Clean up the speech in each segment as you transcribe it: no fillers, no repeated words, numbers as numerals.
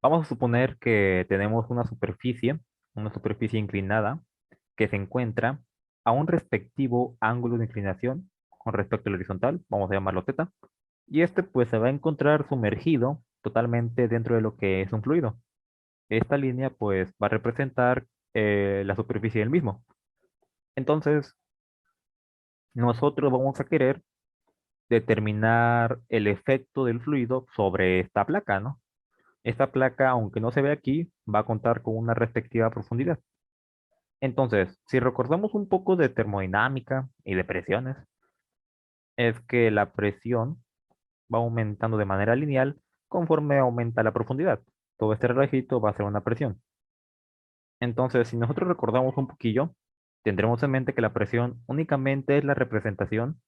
Vamos a suponer que tenemos una superficie inclinada, que se encuentra a un respectivo ángulo de inclinación con respecto al horizontal, vamos a llamarlo θ, y este pues se va a encontrar sumergido totalmente dentro de lo que es un fluido. Esta línea pues va a representar la superficie del mismo. Entonces, nosotros vamos a querer determinar el efecto del fluido sobre esta placa, ¿no? Esta placa, aunque no se ve aquí, va a contar con una respectiva profundidad. Entonces, si recordamos un poco de termodinámica y de presiones, es que la presión va aumentando de manera lineal conforme aumenta la profundidad. Todo este relojito va a ser una presión. Entonces, si nosotros recordamos un poquillo, tendremos en mente que la presión únicamente es la representación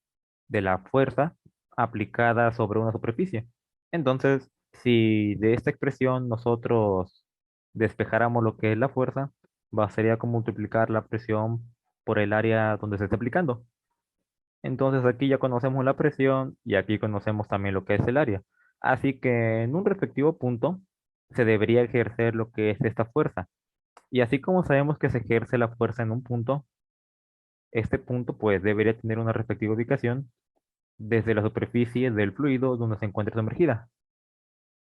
de la fuerza aplicada sobre una superficie. Entonces, si de esta expresión nosotros despejáramos lo que es la fuerza, sería como multiplicar la presión por el área donde se está aplicando. Entonces aquí ya conocemos la presión y aquí conocemos también lo que es el área. Así que en un respectivo punto se debería ejercer lo que es esta fuerza. Y así como sabemos que se ejerce la fuerza en un punto, este punto pues debería tener una respectiva ubicación desde la superficie del fluido donde se encuentra sumergida.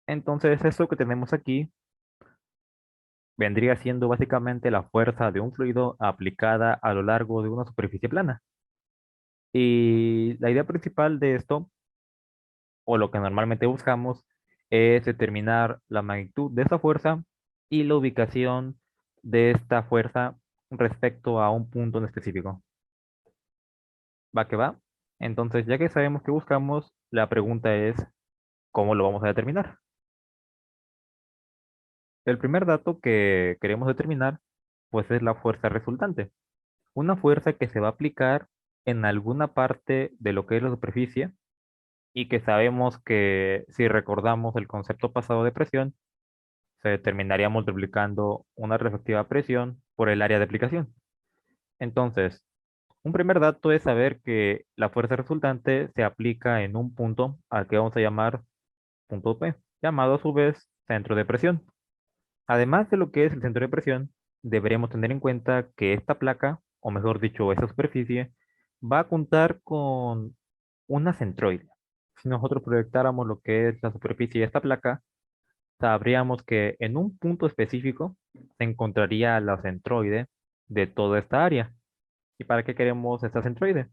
Entonces eso que tenemos aquí vendría siendo básicamente la fuerza de un fluido aplicada a lo largo de una superficie plana. Y la idea principal de esto, o lo que normalmente buscamos, es determinar la magnitud de esta fuerza y la ubicación de esta fuerza respecto a un punto en específico. ¿Va que va? Entonces, ya que sabemos qué buscamos, la pregunta es, ¿cómo lo vamos a determinar? El primer dato que queremos determinar, pues es la fuerza resultante. Una fuerza que se va a aplicar en alguna parte de lo que es la superficie y que sabemos que si recordamos el concepto pasado de presión, se determinaría multiplicando una respectiva presión por el área de aplicación. Entonces, un primer dato es saber que la fuerza resultante se aplica en un punto al que vamos a llamar punto P, llamado a su vez centro de presión. Además de lo que es el centro de presión, deberíamos tener en cuenta que esta placa, o mejor dicho, esta superficie, va a contar con una centroide. Si nosotros proyectáramos lo que es la superficie de esta placa, sabríamos que en un punto específico se encontraría la centroide de toda esta área. ¿Y para qué queremos esta centroide?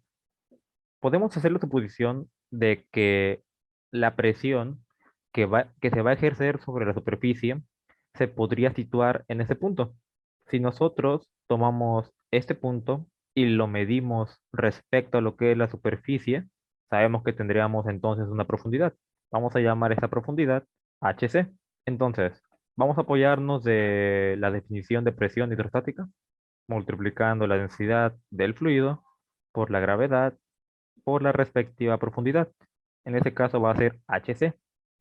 Podemos hacer la suposición de que la presión que se va a ejercer sobre la superficie se podría situar en ese punto. Si nosotros tomamos este punto y lo medimos respecto a lo que es la superficie, sabemos que tendríamos entonces una profundidad. Vamos a llamar esa profundidad HC. Entonces, vamos a apoyarnos de la definición de presión hidrostática, multiplicando la densidad del fluido por la gravedad por la respectiva profundidad. En este caso va a ser HC.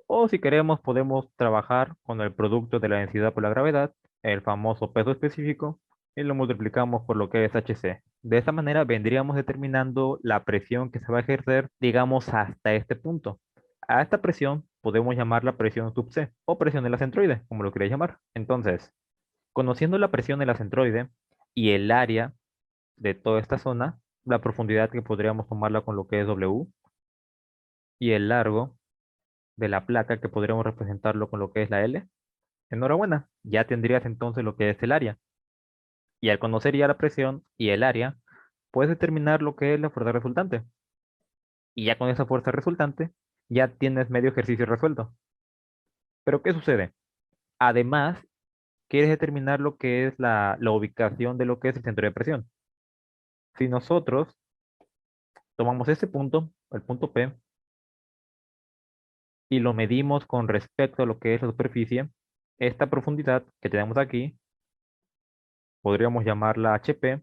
O si queremos, podemos trabajar con el producto de la densidad por la gravedad, el famoso peso específico, y lo multiplicamos por lo que es HC. De esta manera vendríamos determinando la presión que se va a ejercer, digamos, hasta este punto. A esta presión podemos llamarla presión sub C o presión de la centroide, como lo queréis llamar. Entonces, conociendo la presión de la centroide y el área de toda esta zona, la profundidad que podríamos tomarla con lo que es W y el largo de la placa que podríamos representarlo con lo que es la L. Enhorabuena, ya tendrías entonces lo que es el área. Y al conocer ya la presión y el área, puedes determinar lo que es la fuerza resultante. Y ya con esa fuerza resultante, ya tienes medio ejercicio resuelto. Pero ¿qué sucede? Además, quieres determinar lo que es la ubicación de lo que es el centro de presión. Si nosotros tomamos este punto, el punto P, y lo medimos con respecto a lo que es la superficie, esta profundidad que tenemos aquí, podríamos llamarla HP,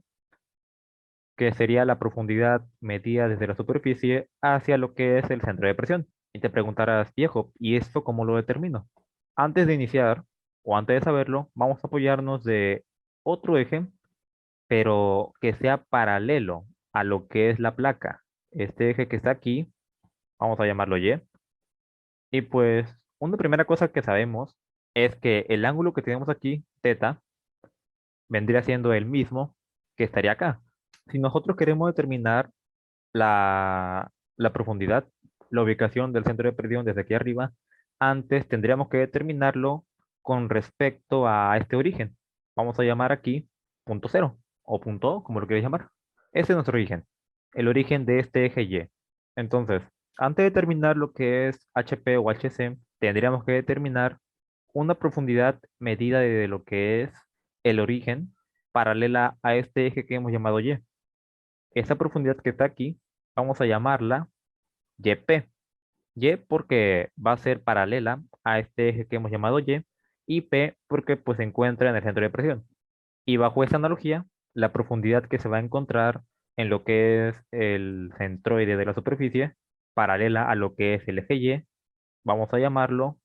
que sería la profundidad medida desde la superficie hacia lo que es el centro de presión. Y te preguntarás, viejo, ¿y esto cómo lo determino? Antes de iniciar, o antes de saberlo, vamos a apoyarnos de otro eje, pero que sea paralelo a lo que es la placa. Este eje que está aquí, vamos a llamarlo Y. Y pues, una primera cosa que sabemos es que el ángulo que tenemos aquí, teta, vendría siendo el mismo que estaría acá. Si nosotros queremos determinar la profundidad, la ubicación del centro de presión desde aquí arriba, antes tendríamos que determinarlo con respecto a este origen. Vamos a llamar aquí punto cero o punto O, como lo queréis llamar. Ese es nuestro origen, el origen de este eje Y. Entonces, antes de determinar lo que es HP o HC, tendríamos que determinar una profundidad medida de lo que es el origen paralela a este eje que hemos llamado Y. Esa profundidad que está aquí, vamos a llamarla YP. Y porque va a ser paralela a este eje que hemos llamado y P porque pues se encuentra en el centro de presión. Y bajo esa analogía, la profundidad que se va a encontrar en lo que es el centroide de la superficie, paralela a lo que es el eje Y, vamos a llamarlo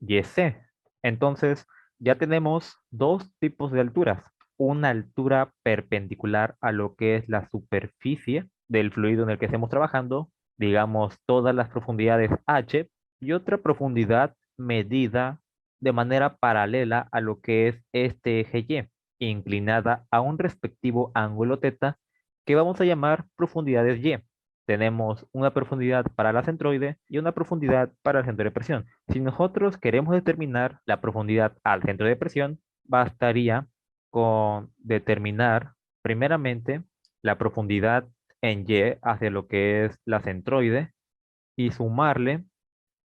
YC. Entonces, ya tenemos dos tipos de alturas. Una altura perpendicular a lo que es la superficie del fluido en el que estemos trabajando, digamos todas las profundidades H, y otra profundidad medida de manera paralela a lo que es este eje Y, inclinada a un respectivo ángulo teta que vamos a llamar profundidades Y. Tenemos una profundidad para la centroide y una profundidad para el centro de presión. Si nosotros queremos determinar la profundidad al centro de presión, bastaría con determinar primeramente la profundidad en Y hacia lo que es la centroide y sumarle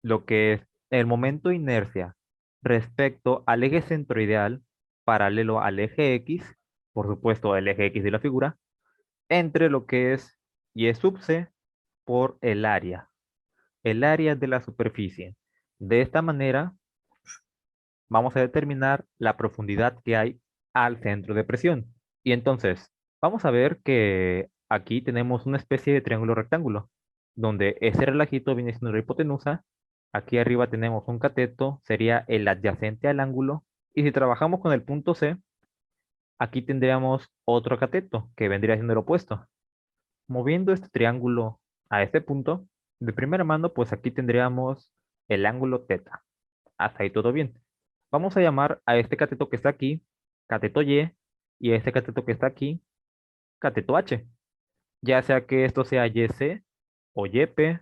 lo que es el momento de inercia respecto al eje centroideal paralelo al eje X, por supuesto el eje X de la figura, entre lo que es Y sub C por el área de la superficie. De esta manera, vamos a determinar la profundidad que hay al centro de presión. Y entonces, vamos a ver que aquí tenemos una especie de triángulo rectángulo, donde ese relajito viene siendo la hipotenusa. Aquí arriba tenemos un cateto, sería el adyacente al ángulo. Y si trabajamos con el punto C, aquí tendríamos otro cateto, que vendría siendo el opuesto. Moviendo este triángulo a este punto, de primera mano, pues aquí tendríamos el ángulo teta. Hasta ahí todo bien. Vamos a llamar a este cateto que está aquí, cateto y a este cateto que está aquí, cateto H. Ya sea que esto sea YC o YP,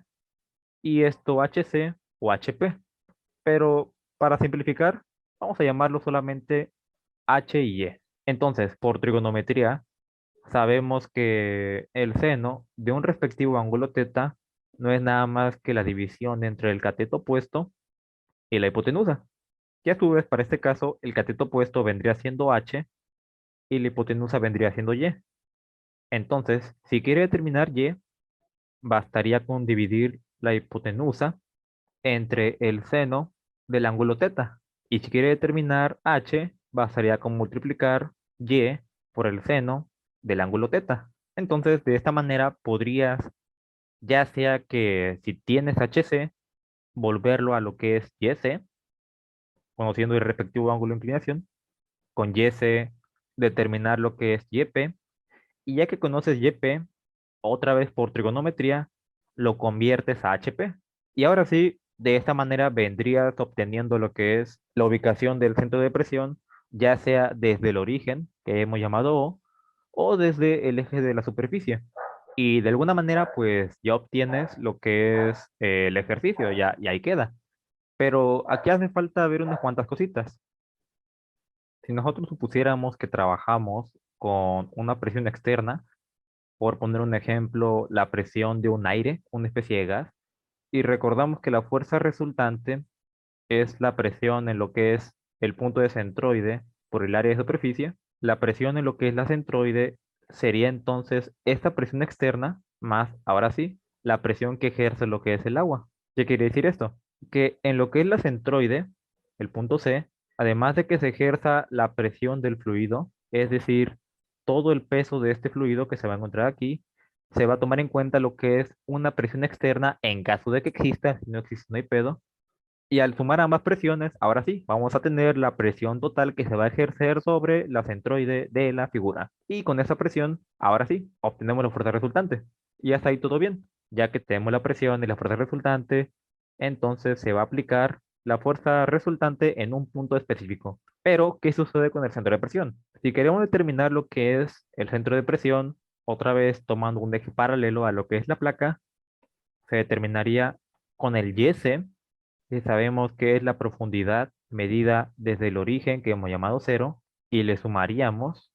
y esto HC o HP. Pero para simplificar, vamos a llamarlo solamente H y Y. Entonces, por trigonometría, sabemos que el seno de un respectivo ángulo teta no es nada más que la división entre el cateto opuesto y la hipotenusa. Y a su vez, para este caso, el cateto opuesto vendría siendo H y la hipotenusa vendría siendo Y. Entonces, si quiere determinar Y, bastaría con dividir la hipotenusa entre el seno del ángulo teta. Y si quiere determinar H, bastaría con multiplicar Y por el seno del ángulo teta. Entonces, de esta manera podrías, ya sea que si tienes HC, volverlo a lo que es YC, conociendo el respectivo ángulo de inclinación, con YC determinar lo que es YP, y ya que conoces YP, otra vez por trigonometría, lo conviertes a HP. Y ahora sí, de esta manera vendrías obteniendo lo que es la ubicación del centro de presión, ya sea desde el origen, que hemos llamado o desde el eje de la superficie. Y de alguna manera, pues ya obtienes lo que es el ejercicio, ya, y ahí queda. Pero aquí hace falta ver unas cuantas cositas. Si nosotros supusiéramos que trabajamos con una presión externa, por poner un ejemplo, la presión de un aire, una especie de gas, y recordamos que la fuerza resultante es la presión en lo que es el punto de centroide por el área de superficie, la presión en lo que es la centroide sería entonces esta presión externa más, ahora sí, la presión que ejerce lo que es el agua. ¿Qué quiere decir esto? Que en lo que es la centroide, el punto C, además de que se ejerza la presión del fluido, es decir, todo el peso de este fluido que se va a encontrar aquí, se va a tomar en cuenta lo que es una presión externa en caso de que exista, si no existe no hay pedo, y al sumar ambas presiones, ahora sí, vamos a tener la presión total que se va a ejercer sobre la centroide de la figura. Y con esa presión, ahora sí, obtenemos la fuerza resultante. Y hasta ahí todo bien. Ya que tenemos la presión y la fuerza resultante, entonces se va a aplicar la fuerza resultante en un punto específico. Pero, ¿qué sucede con el centro de presión? Si queremos determinar lo que es el centro de presión, otra vez tomando un eje paralelo a lo que es la placa, se determinaría con el YC, que sabemos que es la profundidad medida desde el origen que hemos llamado cero, y le sumaríamos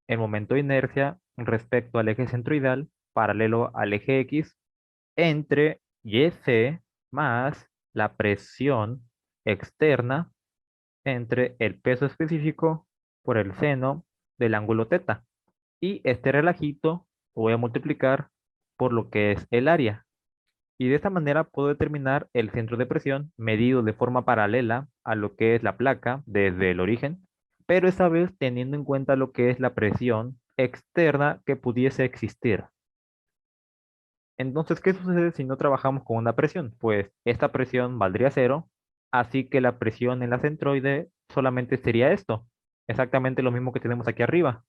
el momento de inercia respecto al eje centroidal paralelo al eje X entre YC más la presión externa entre el peso específico por el seno del ángulo teta. Y este relajito lo voy a multiplicar por lo que es el área. Y de esta manera puedo determinar el centro de presión medido de forma paralela a lo que es la placa desde el origen, pero esta vez teniendo en cuenta lo que es la presión externa que pudiese existir. Entonces, ¿qué sucede si no trabajamos con una presión? Pues esta presión valdría cero, así que la presión en la centroide solamente sería esto, exactamente lo mismo que tenemos aquí arriba.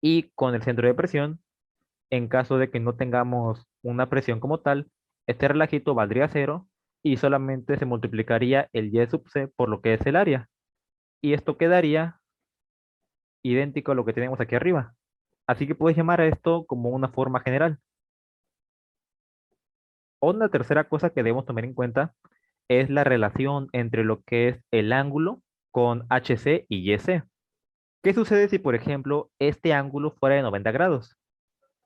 Y con el centro de presión, en caso de que no tengamos una presión como tal, este relajito valdría cero y solamente se multiplicaría el y sub c por lo que es el área. Y esto quedaría idéntico a lo que tenemos aquí arriba. Así que puedes llamar a esto como una forma general. Una tercera cosa que debemos tomar en cuenta es la relación entre lo que es el ángulo con HC y YC. ¿Qué sucede si, por ejemplo, este ángulo fuera de 90 grados?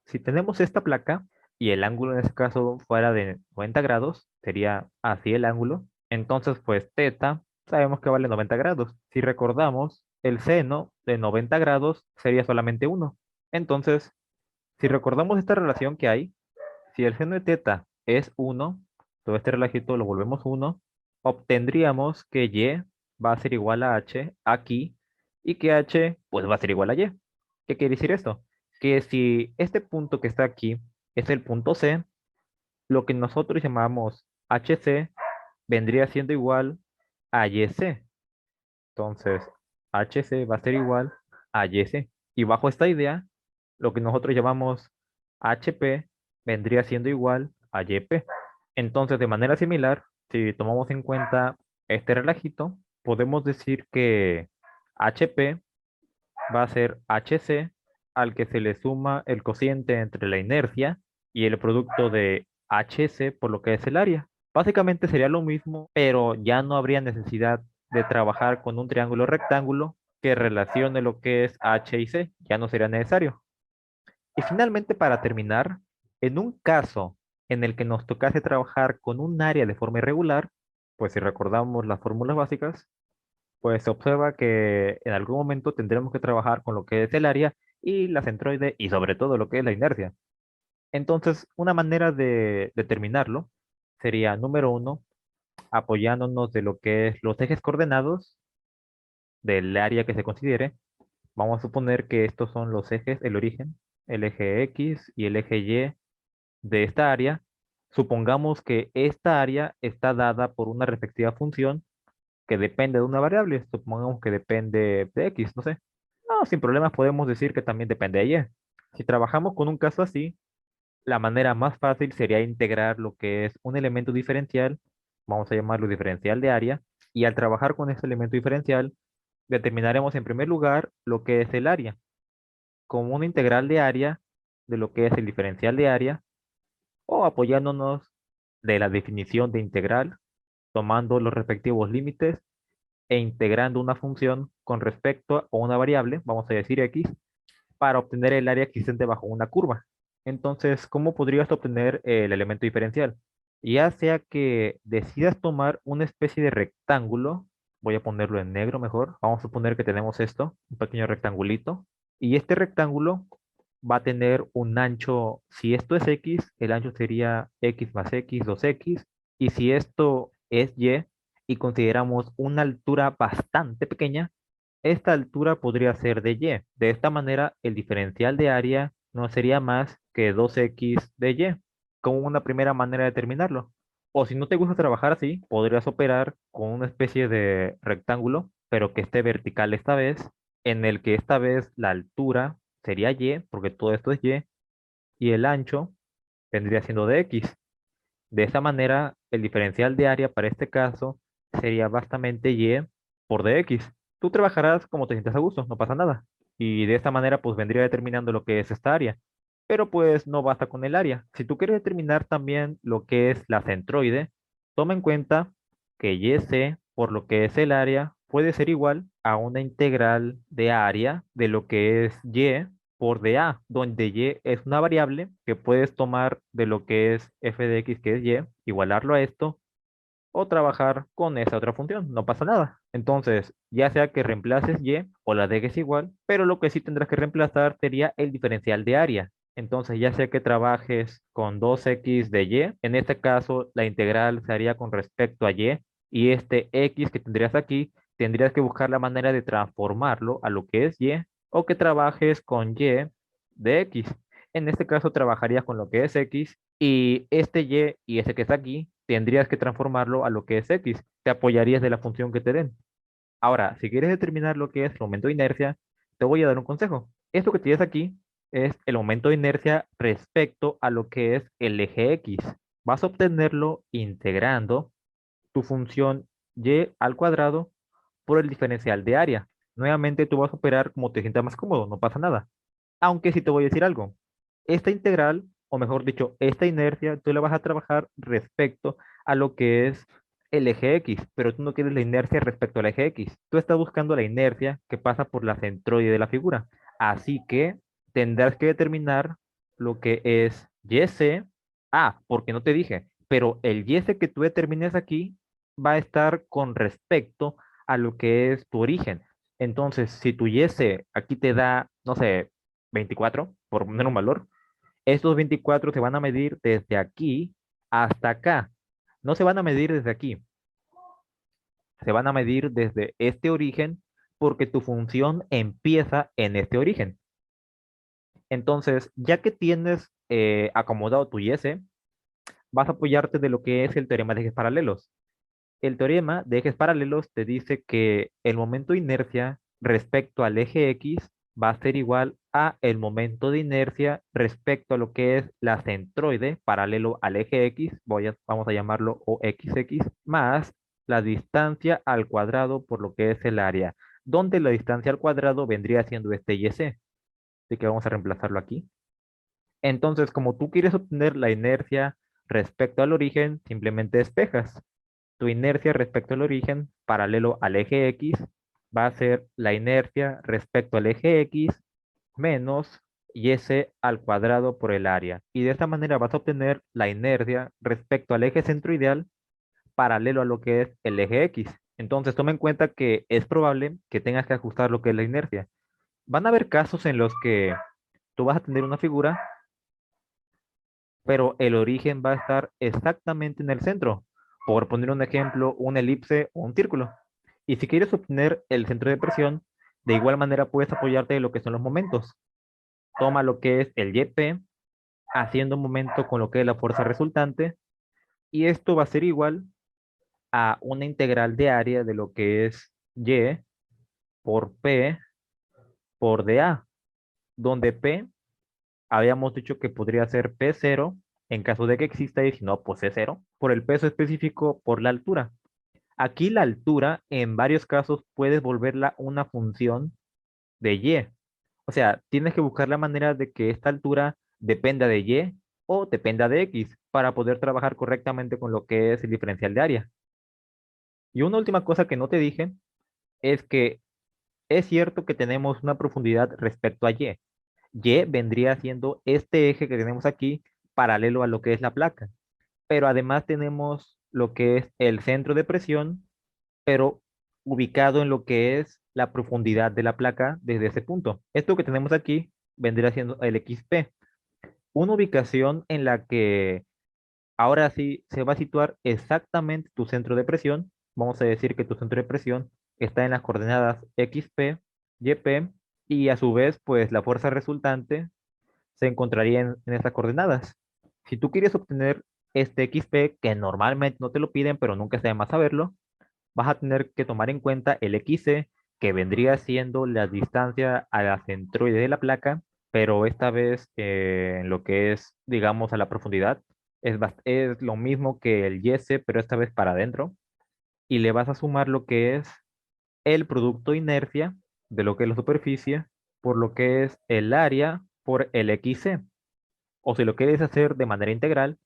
Si tenemos esta placa y el ángulo en este caso fuera de 90 grados, sería así el ángulo, entonces pues teta sabemos que vale 90 grados. Si recordamos, el seno de 90 grados sería solamente uno. Entonces, si recordamos esta relación que hay, si el seno de teta es uno, todo este relajito lo volvemos uno, obtendríamos que y va a ser igual a h aquí y que h pues va a ser igual a y. ¿Qué quiere decir esto? Que si este punto que está aquí es el punto C, lo que nosotros llamamos HC vendría siendo igual a YC. Entonces, HC va a ser igual a YC. Y bajo esta idea, lo que nosotros llamamos HP vendría siendo igual a YP. Entonces, de manera similar, si tomamos en cuenta este relajito, podemos decir que HP va a ser HC al que se le suma el cociente entre la inercia y el producto de HC por lo que es el área. Básicamente sería lo mismo, pero ya no habría necesidad de trabajar con un triángulo rectángulo que relacione lo que es H y C. Ya no sería necesario. Y finalmente, para terminar, en un caso en el que nos tocase trabajar con un área de forma irregular, pues si recordamos las fórmulas básicas, pues se observa que en algún momento tendremos que trabajar con lo que es el área y la centroide y sobre todo lo que es la inercia. Entonces, una manera de determinarlo sería, número uno, apoyándonos de lo que es los ejes coordenados del área que se considere. Vamos a suponer que estos son los ejes, el origen, el eje X y el eje Y de esta área. Supongamos que esta área está dada por una respectiva función que depende de una variable. Supongamos que depende de X, no sé. No, sin problemas podemos decir que también depende de Y. Si trabajamos con un caso así, la manera más fácil sería integrar lo que es un elemento diferencial, vamos a llamarlo diferencial de área, y al trabajar con ese elemento diferencial, determinaremos en primer lugar lo que es el área, como una integral de área de lo que es el diferencial de área, o apoyándonos de la definición de integral, tomando los respectivos límites e integrando una función con respecto a una variable, vamos a decir x, para obtener el área existente bajo una curva. Entonces, ¿cómo podrías obtener el elemento diferencial? Ya sea que decidas tomar una especie de rectángulo, voy a ponerlo en negro mejor, vamos a suponer que tenemos esto, un pequeño rectangulito, y este rectángulo va a tener un ancho, si esto es x, el ancho sería x más x, 2x, y si esto es y consideramos una altura bastante pequeña, esta altura podría ser de y. De esta manera, el diferencial de área no sería más que 2x de y, como una primera manera de determinarlo. O si no te gusta trabajar así, podrías operar con una especie de rectángulo, pero que esté vertical esta vez, en el que esta vez la altura sería y, porque todo esto es y el ancho vendría siendo de x. De esta manera, el diferencial de área para este caso sería básicamente y por dx. Tú trabajarás como te sientas a gusto, no pasa nada. Y de esta manera pues vendría determinando lo que es esta área. Pero pues no basta con el área. Si tú quieres determinar también lo que es la centroide, toma en cuenta que YC por lo que es el área puede ser igual a una integral de área de lo que es Y por dA, donde Y es una variable que puedes tomar de lo que es f de x, que es Y, igualarlo a esto o trabajar con esa otra función, no pasa nada. Entonces, ya sea que reemplaces y o la dejes igual, pero lo que sí tendrás que reemplazar sería el diferencial de área. Entonces, ya sea que trabajes con 2x de y, en este caso la integral se haría con respecto a y este x que tendrías aquí, tendrías que buscar la manera de transformarlo a lo que es y, o que trabajes con y de x. En este caso trabajarías con lo que es x y este y ese que está aquí, tendrías que transformarlo a lo que es x. Te apoyarías de la función que te den. Ahora, si quieres determinar lo que es el momento de inercia, te voy a dar un consejo. Esto que tienes aquí es el momento de inercia respecto a lo que es el eje x. Vas a obtenerlo integrando tu función y al cuadrado por el diferencial de área. Nuevamente tú vas a operar como te sientas más cómodo, no pasa nada. Aunque sí te voy a decir algo. Esta integral, o mejor dicho, esta inercia, tú la vas a trabajar respecto a lo que es el eje X, pero tú no quieres la inercia respecto al eje X. Tú estás buscando la inercia que pasa por la centroide de la figura. Así que tendrás que determinar lo que es YC. Ah, porque no te dije, pero el YC que tú determines aquí va a estar con respecto a lo que es tu origen. Entonces, si tu YC aquí te da, no sé, 24, por poner un valor, estos 24 se van a medir desde aquí hasta acá. No se van a medir desde aquí, se van a medir desde este origen porque tu función empieza en este origen. Entonces, ya que tienes acomodado tu IS, vas a apoyarte de lo que es el teorema de ejes paralelos. El teorema de ejes paralelos te dice que el momento de inercia respecto al eje X va a ser igual a el momento de inercia respecto a lo que es la centroide paralelo al eje X, vamos a llamarlo OXX, más la distancia al cuadrado por lo que es el área, donde la distancia al cuadrado vendría siendo este YC. Así que vamos a reemplazarlo aquí. Entonces, como tú quieres obtener la inercia respecto al origen, simplemente despejas. Tu inercia respecto al origen, paralelo al eje X, va a ser la inercia respecto al eje X menos y al cuadrado por el área. Y de esta manera vas a obtener la inercia respecto al eje centroideal paralelo a lo que es el eje X. Entonces, toma en cuenta que es probable que tengas que ajustar lo que es la inercia. Van a haber casos en los que tú vas a tener una figura, pero el origen va a estar exactamente en el centro. Por poner un ejemplo, una elipse o un círculo. Y si quieres obtener el centro de presión, de igual manera puedes apoyarte de lo que son los momentos. Toma lo que es el YP, haciendo un momento con lo que es la fuerza resultante, y esto va a ser igual a una integral de área de lo que es Y por P por dA, donde P habíamos dicho que podría ser P0 en caso de que exista y si no, pues C0, por el peso específico por la altura. Aquí la altura, en varios casos, puedes volverla una función de Y. O sea, tienes que buscar la manera de que esta altura dependa de Y o dependa de X para poder trabajar correctamente con lo que es el diferencial de área. Y una última cosa que no te dije es que es cierto que tenemos una profundidad respecto a Y. Y vendría siendo este eje que tenemos aquí paralelo a lo que es la placa. Pero además tenemos lo que es el centro de presión, pero ubicado en lo que es la profundidad de la placa desde ese punto. Esto que tenemos aquí vendría siendo el XP, una ubicación en la que ahora sí se va a situar exactamente tu centro de presión. Vamos a decir que tu centro de presión está en las coordenadas XP, YP, y a su vez, pues la fuerza resultante se encontraría en estas coordenadas. Si tú quieres obtener este XP, que normalmente no te lo piden, pero nunca está de más saberlo, vas a tener que tomar en cuenta el XC, que vendría siendo la distancia a la centroide de la placa, pero esta vez en lo que es, digamos, a la profundidad, es lo mismo que el YC, pero esta vez para adentro. y le vas a sumar lo que es el producto de inercia de lo que es la superficie por lo que es el área por el XC. O si lo quieres hacer de manera integral,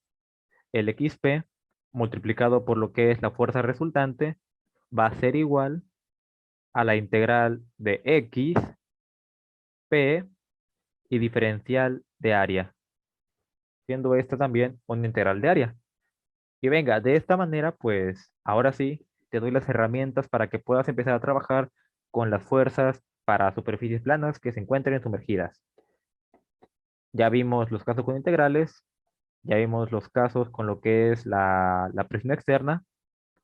el XP multiplicado por lo que es la fuerza resultante va a ser igual a la integral de X, P y diferencial de área, siendo esta también una integral de área. Y venga, de esta manera, pues ahora sí, te doy las herramientas para que puedas empezar a trabajar con las fuerzas para superficies planas que se encuentren sumergidas. Ya vimos los casos con integrales, ya vimos los casos con lo que es la presión externa,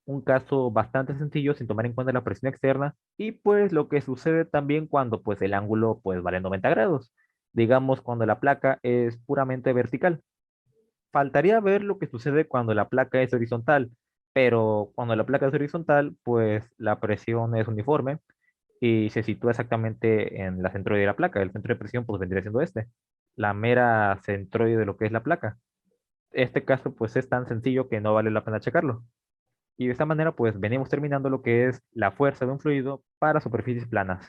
un caso bastante sencillo sin tomar en cuenta la presión externa y pues lo que sucede también cuando pues el ángulo pues vale 90 grados, digamos cuando la placa es puramente vertical. Faltaría ver lo que sucede cuando la placa es horizontal, pero cuando la placa es horizontal pues la presión es uniforme y se sitúa exactamente en la centroide de la placa. El centro de presión pues vendría siendo este, la mera centroide de lo que es la placa. Este caso pues es tan sencillo que no vale la pena checarlo. Y de esta manera pues venimos terminando lo que es la fuerza de un fluido para superficies planas.